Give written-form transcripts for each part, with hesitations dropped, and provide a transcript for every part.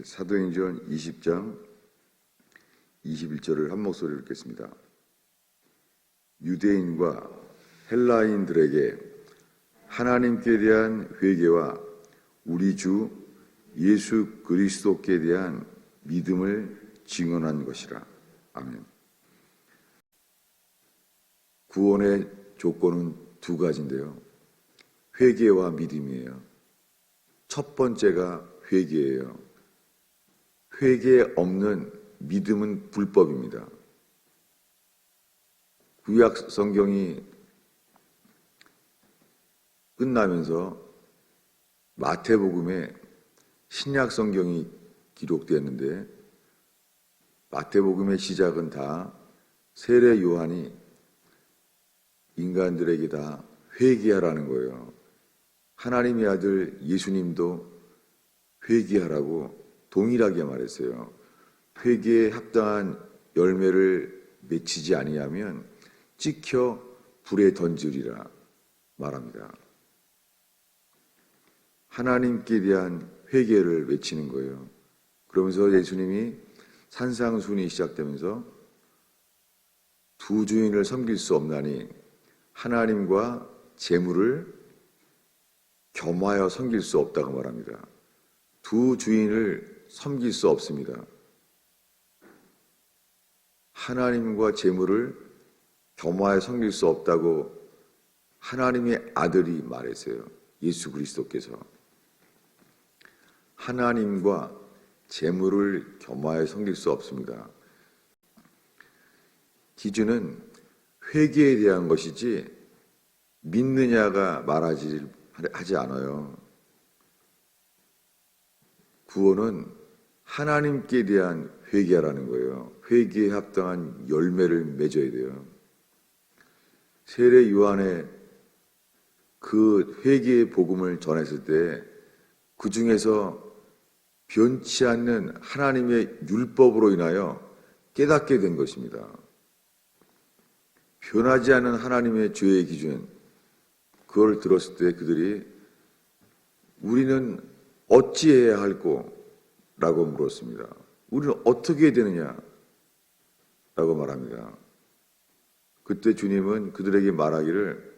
사도행전 20장 21절을 한 목소리로 읽겠습니다. 유대인과 헬라인들에게 하나님께 대한 회개와 우리 주 예수 그리스도께 대한 믿음을 증언한 것이라. 아멘. 구원의 조건은 두 가지인데요. 회개와 믿음이에요. 첫 번째가 회개예요. 회개 없는 믿음은 불법입니다. 구약 성경이 끝나면서 마태복음에 신약 성경이 기록되었는데, 마태복음의 시작은 다 세례 요한이 인간들에게 다 회개하라는 거예요. 하나님의 아들 예수님도 회개하라고 동일하게 말했어요. 회개에 합당한 열매를 맺히지 아니하면 찍혀 불에 던지리라 말합니다. 하나님께 대한 회개를 외치는 거예요. 그러면서 예수님이 산상순이 시작되면서 두 주인을 섬길 수 없나니 하나님과 재물을 겸하여 섬길 수 없다고 말합니다. 두 주인을 섬길 수 없습니다. 하나님과 재물을 겸하여 섬길 수 없다고 하나님의 아들이 말했어요. 예수 그리스도께서. 하나님과 재물을 겸하여 섬길 수 없습니다. 기준은 회개에 대한 것이지 믿느냐가 하지 않아요. 구원은 하나님께 대한 회개라는 거예요. 회개에 합당한 열매를 맺어야 돼요. 세례 요한의 그 회개의 복음을 전했을 때 그 중에서 변치 않는 하나님의 율법으로 인하여 깨닫게 된 것입니다. 변하지 않는 하나님의 죄의 기준, 그걸 들었을 때 그들이 우리는 어찌해야 할꼬? 라고 물었습니다. 우리는 어떻게 해야 되느냐? 라고 말합니다. 그때 주님은 그들에게 말하기를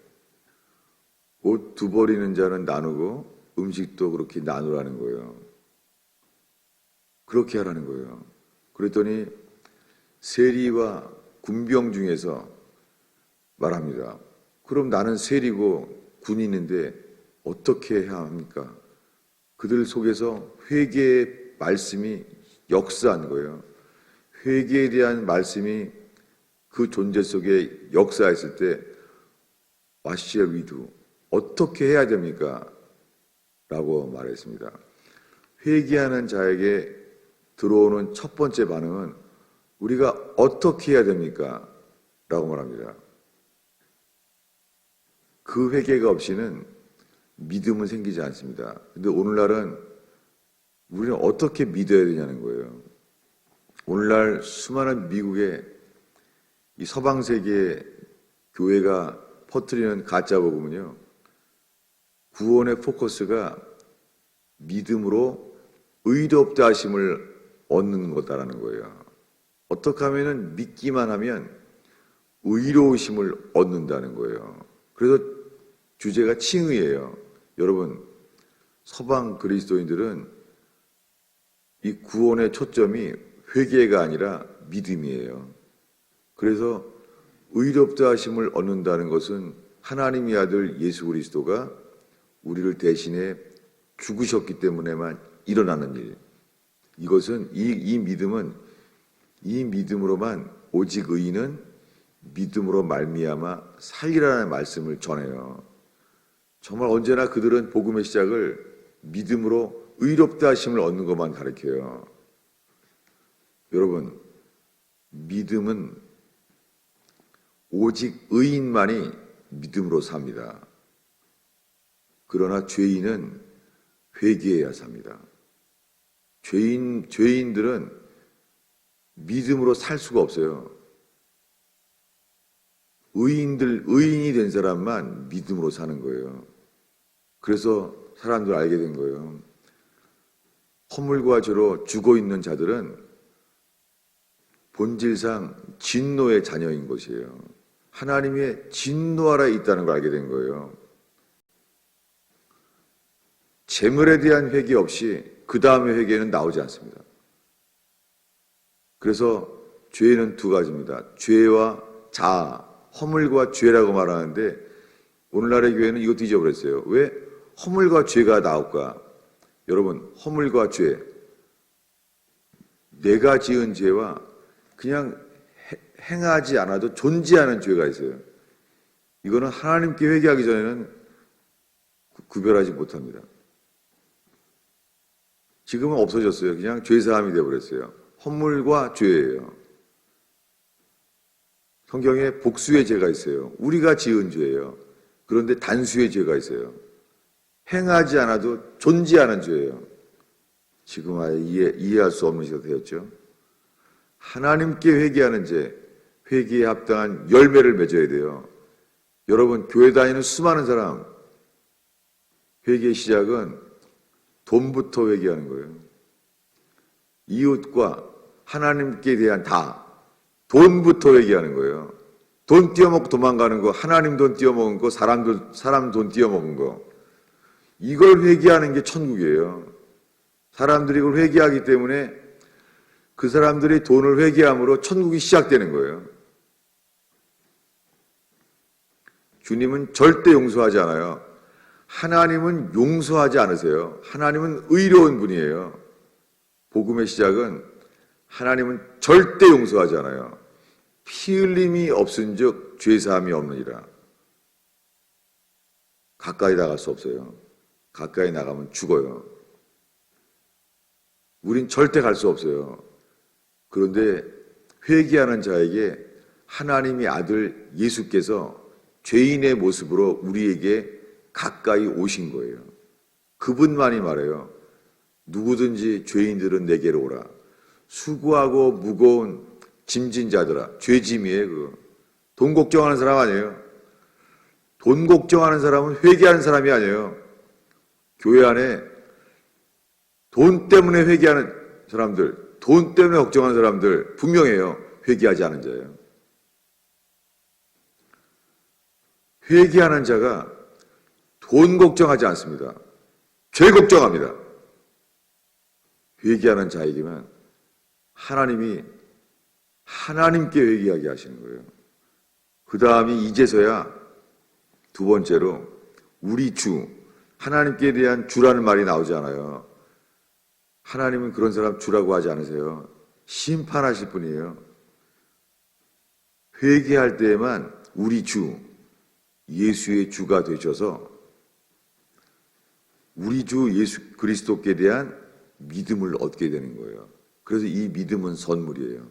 옷 두 벌이는 자는 나누고 음식도 그렇게 나누라는 거예요. 그렇게 하라는 거예요. 그랬더니 세리와 군병 중에서 말합니다. 그럼 나는 세리고 군인인데 어떻게 해야 합니까? 그들 속에서 회개의 말씀이 역사한 거예요. 회개에 대한 말씀이 그 존재 속에 역사했을 때 What shall we do? 어떻게 해야 됩니까? 라고 말했습니다. 회개하는 자에게 들어오는 첫 번째 반응은 우리가 어떻게 해야 됩니까? 라고 말합니다. 그 회개가 없이는 믿음은 생기지 않습니다. 근데 오늘날은 우리는 어떻게 믿어야 되냐는 거예요. 오늘날 수많은 미국의 이 서방 세계 교회가 퍼뜨리는 가짜 복음은요, 구원의 포커스가 믿음으로 의롭다 하심을 얻는 거다라는 거예요. 어떻게 하면은 믿기만 하면 의로우심을 얻는다는 거예요. 그래서 주제가 칭의예요. 여러분, 서방 그리스도인들은 이 구원의 초점이 회개가 아니라 믿음이에요. 그래서 의롭다 하심을 얻는다는 것은 하나님의 아들 예수 그리스도가 우리를 대신해 죽으셨기 때문에만 일어나는 일. 이것은 이 믿음으로만 오직 의인은 믿음으로 말미암아 살리라는 말씀을 전해요. 정말 언제나 그들은 복음의 시작을 믿음으로 의롭다 하심을 얻는 것만 가르쳐요. 여러분, 믿음은 오직 의인만이 믿음으로 삽니다. 그러나 죄인은 회개해야 삽니다. 죄인들은 믿음으로 살 수가 없어요. 의인이 된 사람만 믿음으로 사는 거예요. 그래서 사람들 알게 된 거예요. 허물과 죄로 죽어 있는 자들은 본질상 진노의 자녀인 것이에요. 하나님의 진노 아래에 있다는 걸 알게 된 거예요. 재물에 대한 회개 없이 그 다음의 회개는 나오지 않습니다. 그래서 죄는 두 가지입니다. 죄와 자아, 허물과 죄라고 말하는데 오늘날의 교회는 이것도 잊어버렸어요. 왜 허물과 죄가 나올까? 여러분, 허물과 죄, 내가 지은 죄와 그냥 행하지 않아도 존재하는 죄가 있어요. 이거는 하나님께 회개하기 전에는 구별하지 못합니다. 지금은 없어졌어요. 그냥 죄사함이 되어버렸어요. 허물과 죄예요. 성경에 복수의 죄가 있어요. 우리가 지은 죄예요. 그런데 단수의 죄가 있어요. 행하지 않아도 존재하는 죄예요. 지금 아예 이해할 수 없는 시대가 되었죠. 하나님께 회개하는 죄, 회개에 합당한 열매를 맺어야 돼요. 여러분, 교회 다니는 수많은 사람, 회개의 시작은 돈부터 회개하는 거예요. 이웃과 하나님께 대한 돈부터 회개하는 거예요. 돈 띄어먹고 도망가는 거, 하나님 돈 띄어먹은 거, 사람 돈 띄어먹은 거. 이걸 회개하는 게 천국이에요. 사람들이 이걸 회개하기 때문에 그 사람들이 돈을 회개함으로 천국이 시작되는 거예요. 주님은 절대 용서하지 않아요. 하나님은 용서하지 않으세요. 하나님은 의로운 분이에요. 복음의 시작은 하나님은 절대 용서하지 않아요. 피 흘림이 없은즉 죄사함이 없느니라. 가까이 나갈 수 없어요. 가까이 나가면 죽어요. 우린 절대 갈 수 없어요. 그런데 회개하는 자에게 하나님의 아들 예수께서 죄인의 모습으로 우리에게 가까이 오신 거예요. 그분만이 말해요. 누구든지 죄인들은 내게로 오라. 수고하고 무거운 짐진 자들아. 죄짐이에요. 돈 걱정하는 사람 아니에요. 돈 걱정하는 사람은 회개하는 사람이 아니에요. 교회 안에 돈 때문에 회개하는 사람들, 돈 때문에 걱정하는 사람들 분명해요. 회개하지 않은 자예요. 회개하는 자가 돈 걱정하지 않습니다. 죄 걱정합니다. 회개하는 자에게만 하나님이 하나님께 회개하게 하시는 거예요. 그 다음이 이제서야 두 번째로 우리 주, 하나님께 대한 주라는 말이 나오지 않아요. 하나님은 그런 사람 주라고 하지 않으세요. 심판하실 분이에요. 회개할 때에만 우리 주, 예수의 주가 되셔서 우리 주 예수 그리스도께 대한 믿음을 얻게 되는 거예요. 그래서 이 믿음은 선물이에요.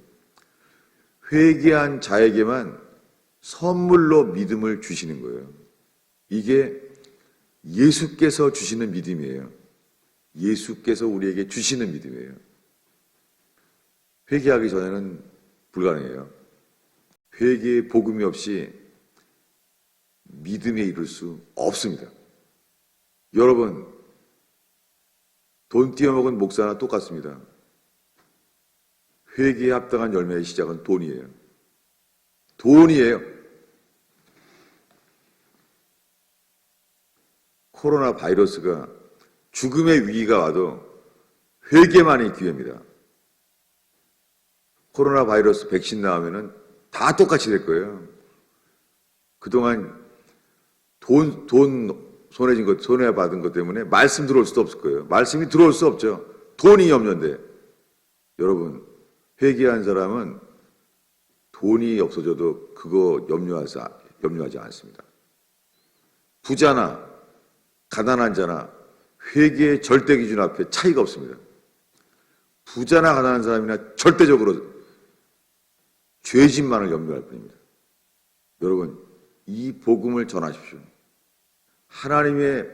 회개한 자에게만 선물로 믿음을 주시는 거예요. 이게 예수께서 주시는 믿음이에요. 예수께서 우리에게 주시는 믿음이에요. 회개하기 전에는 불가능해요. 회개의 복음이 없이 믿음에 이를 수 없습니다. 여러분, 돈 띄어먹은 목사나 똑같습니다. 회개에 합당한 열매의 시작은 돈이에요. 돈이에요. 코로나 바이러스가 죽음의 위기가 와도 회개만이 기회입니다. 코로나 바이러스 백신 나오면은 다 똑같이 될 거예요. 그동안 돈 손해 받은 것 때문에 말씀 들어올 수도 없을 거예요. 말씀이 들어올 수 없죠. 돈이 염려인데. 여러분, 회개한 사람은 돈이 없어져도 그거 염려하지 않습니다. 부자나 가난한 자나 회개의 절대 기준 앞에 차이가 없습니다. 부자나 가난한 사람이나 절대적으로 죄짐만을 염려할 뿐입니다. 여러분, 이 복음을 전하십시오. 하나님의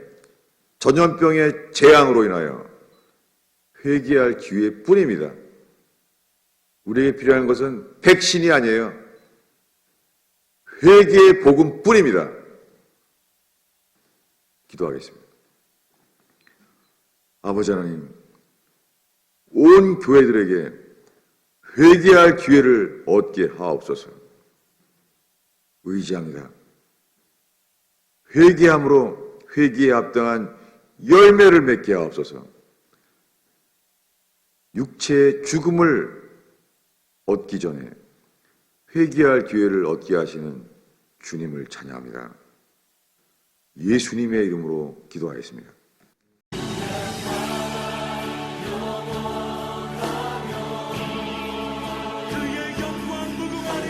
전염병의 재앙으로 인하여 회개할 기회뿐입니다. 우리에게 필요한 것은 백신이 아니에요. 회개의 복음뿐입니다. 기도하겠습니다. 아버지 하나님, 온 교회들에게 회개할 기회를 얻게 하옵소서. 의지합니다. 회개함으로 회개에 합당한 열매를 맺게 하옵소서. 육체의 죽음을 얻기 전에 회개할 기회를 얻게 하시는 주님을 찬양합니다. 예수님의 이름으로 기도하겠습니다. 그의 영광 무궁하니